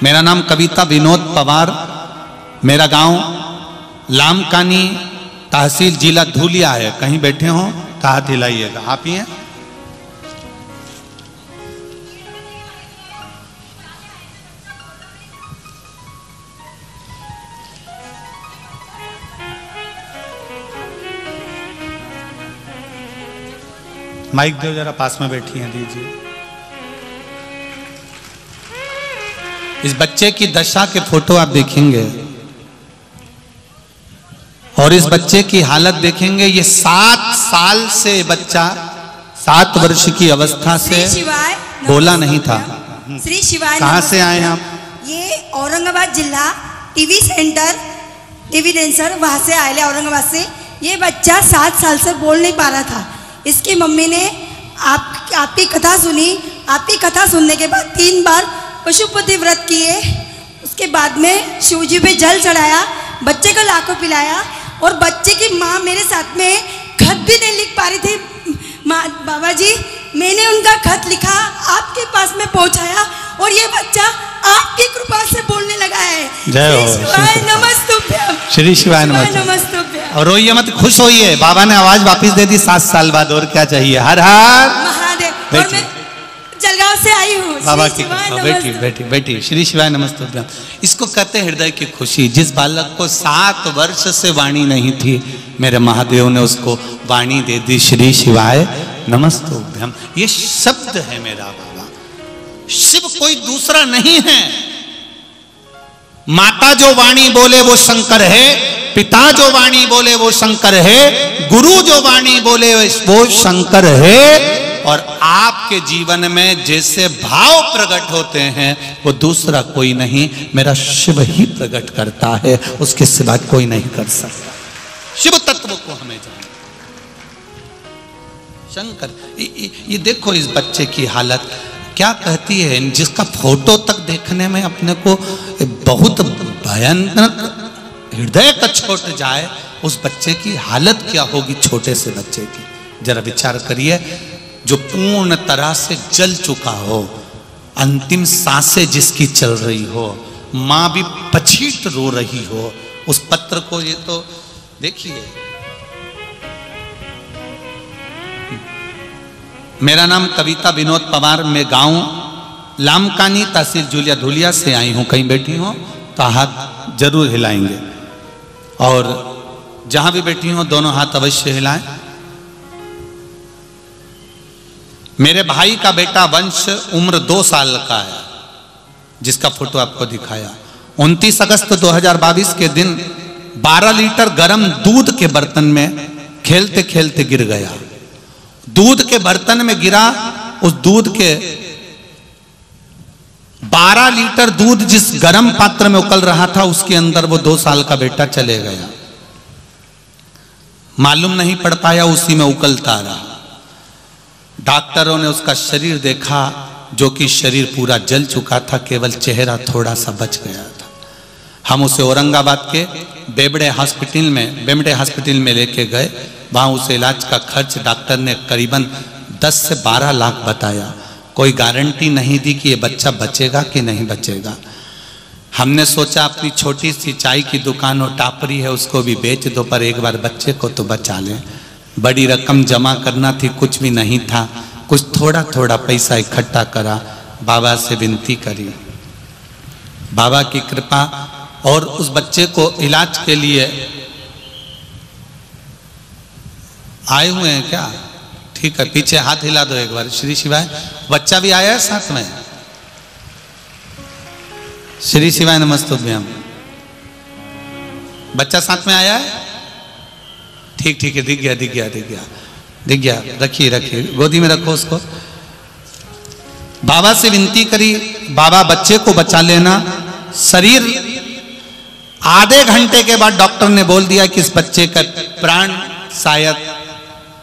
मेरा नाम कविता विनोद पवार, मेरा गांव लामकानी, तहसील जिला धुलिया है। कहीं बैठे हो तो हाथ हिलाइएगा। आप ही हैं? माइक दो जरा, पास में बैठी हैं, दीजिए। इस बच्चे की दशा के फोटो आप देखेंगे और इस बच्चे की हालत देखेंगे। ये 7 साल से बच्चा 7 वर्ष की अवस्था से बोला नहीं था। श्री शिवाय। कहाँ से आए हैं आप? ये औरंगाबाद जिला टीवी सेंटर, टीवी डेंसर, वहाँ से आए औरंगाबाद से। ये बच्चा 7 साल से बोल नहीं पा रहा था। इसकी मम्मी ने आपकी कथा सुनी। आपकी कथा सुनने के बाद 3 बार पशुपति व्रत किए। उसके बाद में शिवजी पे जल चढ़ाया, बच्चे को लाखों पिलाया। और बच्चे की माँ मेरे साथ में खत भी नहीं लिख पा रही थी। माँ बाबा जी, मैंने उनका खत लिखा, आपके पास में पहुँचाया और ये बच्चा आपकी कृपा से बोलने लगा है। जय हो। नमस्तुभ्यम। श्री शिवाय नमस्तुभ्यम। और रोइए मत, खुश होइए, बाबा ने आवाज वापस दे दी 7 साल बाद, और क्या चाहिए। हर हर महादेव। और मैं जलगांव से आई हूँ। बाबा की बेटी बेटी बेटी श्री शिवाय नमस्तुभ्यम। इसको कहते हृदय की खुशी। जिस बालक को 7 वर्ष से वाणी नहीं थी, मेरे महादेव ने उसको वाणी दे दी। श्री शिवाय नमस्तुभ्यम। ये शब्द है मेरा बाबा। शिव कोई दूसरा नहीं है। माता जो वाणी बोले वो शंकर है, पिता जो वाणी बोले वो शंकर है, गुरु जो वाणी बोले वो शंकर है। और आपके जीवन में जैसे भाव प्रकट होते हैं वो दूसरा कोई नहीं, मेरा शिव ही प्रकट करता है, उसके सिवा कोई नहीं कर सकता। शिव तत्व को हमें जाने। शंकर, ये देखो इस बच्चे की हालत क्या कहती है। जिसका फोटो तक देखने में अपने को बहुत भयानक हृदय का छोट जाए, उस बच्चे की हालत क्या होगी, छोटे से बच्चे की। जरा विचार करिए। जो पूर्ण तरह से जल चुका हो, अंतिम सांसें जिसकी चल रही हो, मां भी पछीट रो रही हो उस पत्र को। ये तो देखिए। मेरा नाम कविता विनोद पवार, मैं गांव लामकानी, तहसील जुलिया धुलिया से आई हूं। कहीं बैठी हो तो हाथ जरूर हिलाएंगे और जहां भी बैठी हो दोनों हाथ अवश्य हिलाएं। मेरे भाई का बेटा वंश उम्र 2 साल का है, जिसका फोटो आपको दिखाया। 29 अगस्त 2022 के दिन 12 लीटर गर्म दूध के बर्तन में खेलते खेलते गिर गया। दूध के बर्तन में गिरा। उस दूध के 12 लीटर दूध जिस गर्म पात्र में उकल रहा था, उसके अंदर वो 2 साल का बेटा चले गया। मालूम नहीं पड़ पाया, उसी में उकलता रहा। डॉक्टरों ने उसका शरीर देखा, जो कि शरीर पूरा जल चुका था, केवल चेहरा थोड़ा सा बच गया था। हम उसे औरंगाबाद के बेमड़े हॉस्पिटल में लेके गए। वहाँ उसे इलाज का खर्च डॉक्टर ने करीबन 10 से 12 लाख बताया। कोई गारंटी नहीं दी कि ये बच्चा बचेगा कि नहीं बचेगा। हमने सोचा अपनी छोटी सी चाय की दुकान और टापरी है, उसको भी बेच दो, पर एक बार बच्चे को तो बचा लें। बड़ी रकम जमा करना थी, कुछ भी नहीं था। कुछ थोड़ा थोड़ा पैसा इकट्ठा करा, बाबा से विनती करी, बाबा की कृपा। और उस बच्चे को इलाज के लिए आए हुए हैं क्या? ठीक है, पीछे हाथ हिला दो एक बार। श्री शिवाय। बच्चा भी आया है साथ में। श्री शिवाय नमस्तुभ्यम। बच्चा साथ में आया है? ठीक है, दिख गया। रखिए, गोदी में रखो उसको। बाबा से विनती करी, बाबा बच्चे को बचा लेना। शरीर आधे घंटे के बाद डॉक्टर ने बोल दिया कि इस बच्चे का प्राण शायद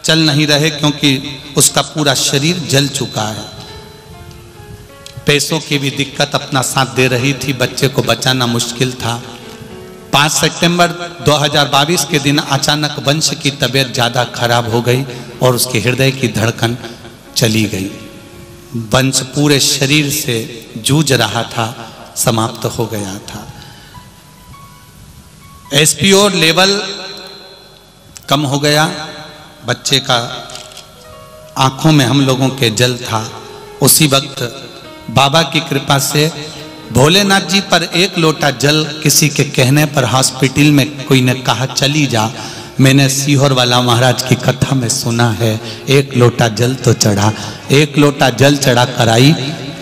चल नहीं रहे, क्योंकि उसका पूरा शरीर जल चुका है। पैसों की भी दिक्कत अपना साथ दे रही थी, बच्चे को बचाना मुश्किल था। 5 सितंबर 2022 के दिन अचानक वंश की तबीयत ज़्यादा खराब हो गई और उसके हृदय की धड़कन चली गई। वंश पूरे शरीर से जूझ रहा था, समाप्त हो गया था। एसपीओ लेवल कम हो गया, बच्चे का आंखों में हम लोगों के जल था। उसी वक्त बाबा की कृपा से भोलेनाथ जी पर एक लोटा जल किसी के कहने पर हॉस्पिटल में कोई ने कहा चली जा। मैंने सीहोर वाला महाराज की कथा में सुना है, एक लोटा जल तो चढ़ा, एक लोटा जल चढ़ा कर आई,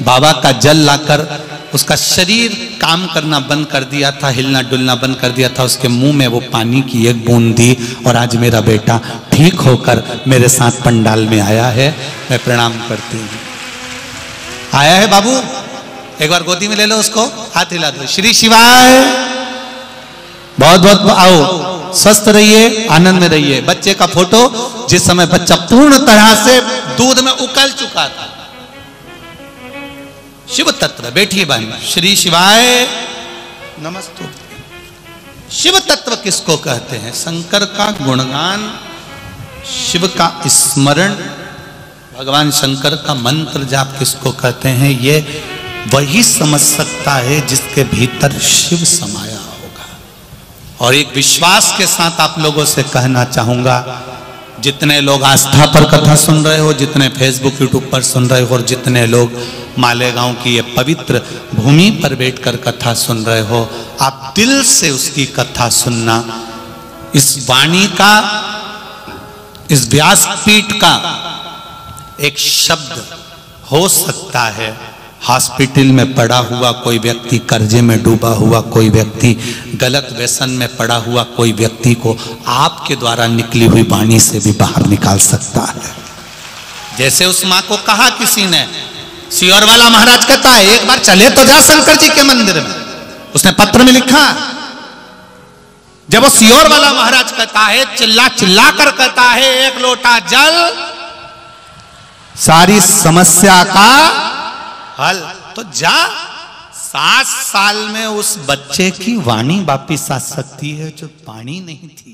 बाबा का जल लाकर उसका शरीर काम करना बंद कर दिया था, हिलना डुलना बंद कर दिया था, उसके मुंह में वो पानी की एक बूंद दी और आज मेरा बेटा ठीक होकर मेरे साथ पंडाल में आया है। मैं प्रणाम करती हूँ। आया है बाबू, एक बार गोदी में ले लो उसको, हाथ हिला दो। श्री शिवाय, बहुत बहुत आओ, स्वस्थ रहिए, आनंद में रहिए। बच्चे का फोटो जिस समय बच्चा पूर्ण तरह से दूध में उकल चुका था। शिव तत्व, बैठिए बहन। श्री शिवाय नमस्तु। शिव तत्व किसको कहते हैं? शंकर का गुणगान, शिव का स्मरण, भगवान शंकर का मंत्र जाप किसको कहते हैं? ये वही समझ सकता है जिसके भीतर शिव समाया होगा। और एक विश्वास के साथ आप लोगों से कहना चाहूंगा, जितने लोग आस्था पर कथा सुन रहे हो, जितने फेसबुक यूट्यूब पर सुन रहे हो, और जितने लोग मालेगांव की ये पवित्र भूमि पर बैठकर कथा सुन रहे हो, आप दिल से उसकी कथा सुनना। इस वाणी का, इस व्यासपीठ का एक शब्द हो सकता है हॉस्पिटल में पड़ा हुआ कोई व्यक्ति, कर्जे में डूबा हुआ कोई व्यक्ति, गलत व्यसन में पड़ा हुआ कोई व्यक्ति को आपके द्वारा निकली हुई वाणी से भी बाहर निकाल सकता है। जैसे उस मां को कहा किसी ने, सीहोर वाला महाराज कहता है एक बार चले तो जा शंकर जी के मंदिर में, उसने पत्र में लिखा। जब वो सीहोर वाला महाराज कहता है, चिल्ला चिल्ला कर कहता है एक लोटा जल सारी समस्या का हल, तो जा। 7 साल में उस बच्चे की वाणी वापिस आ सकती है जो वाणी नहीं थी।